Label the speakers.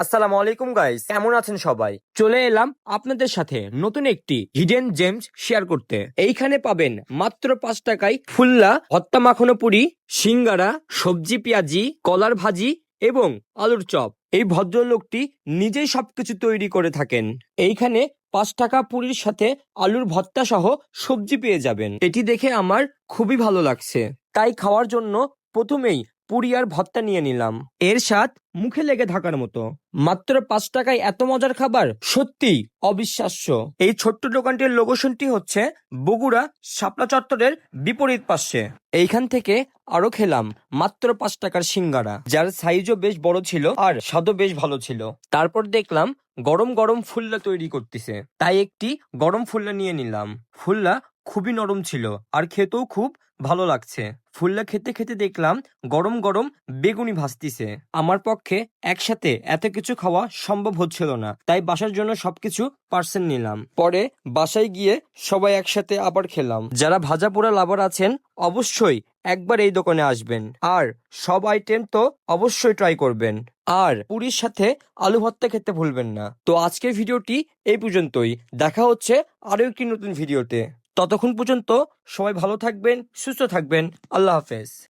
Speaker 1: আসসালামু আলাইকুম গাইস, কেমন আছেন সবাই? চলে এলাম আপনাদের সাথে নতুন একটি হিডেন জেমস শেয়ার করতে। এইখানে পাবেন মাত্র 5 টাকায় ফুল্লা ভর্তা মাখানো পুরি, সিঙ্গারা, সবজি পেঁয়াজি, কলার ভাজি এবং আলুর চপ। এই ভদ্রলোকটি নিজেই সবকিছু তৈরি করে থাকেন। এইখানে 5 টাকা পুরির সাথে আলুর ভর্তা সহ সবজি পেয়ে যাবেন। এটি দেখে আমার খুবই ভালো লাগছে, তাই খাওয়ার জন্য প্রথমেই পুরি আর ভর্তা নিয়ে নিলাম। এর স্বাদ মুখে লেগে থাকার মতো। মাত্র 5 টাকায় এত মজার খাবার সত্যিই অবিশ্বাস্য। এই ছোট্ট দোকানটির লোকেশনটি হচ্ছে বগুড়া শাপলা চত্বরের বিপরীত পাশে। এইখান থেকে আরো খেলাম মাত্র 5 টাকার সিঙ্গারা, যার সাইজও বেশ বড় ছিল আর স্বাদও বেশ ভালো ছিল। তারপর দেখলাম গরম গরম ফুল্লা তৈরি করতেছে, তাই একটি গরম ফুল্লা নিয়ে নিলাম। ফুল্লা খুবই নরম ছিল আর খেতেও খুব ভালো লাগছে। ফুল্লা খেতে খেতে দেখলাম গরম গরম বেগুনি ভাজতিছে। আমার পক্ষে একসাথে এত কিছু খাওয়া সম্ভব হচ্ছিল না, তাই বাসার জন্য সবকিছু পার্সেল নিলাম। পরে বাসায় গিয়ে সবাই একসাথে আবার খেলাম। যারা ভাজা পোড়া লাভার আছেন অবশ্যই একবার এই দোকানে আসবেন, আর সব আইটেম তো অবশ্যই ট্রাই করবেন। আর পুরীর সাথে আলু ভর্তা খেতে ভুলবেন না। তো আজকের ভিডিওটি এই পর্যন্তই। দেখা হচ্ছে আরো একটি নতুন ভিডিওতে। ততক্ষণ পর্যন্ত সবাই ভালো থাকবেন, সুস্থ থাকবেন। আল্লাহ হাফেজ।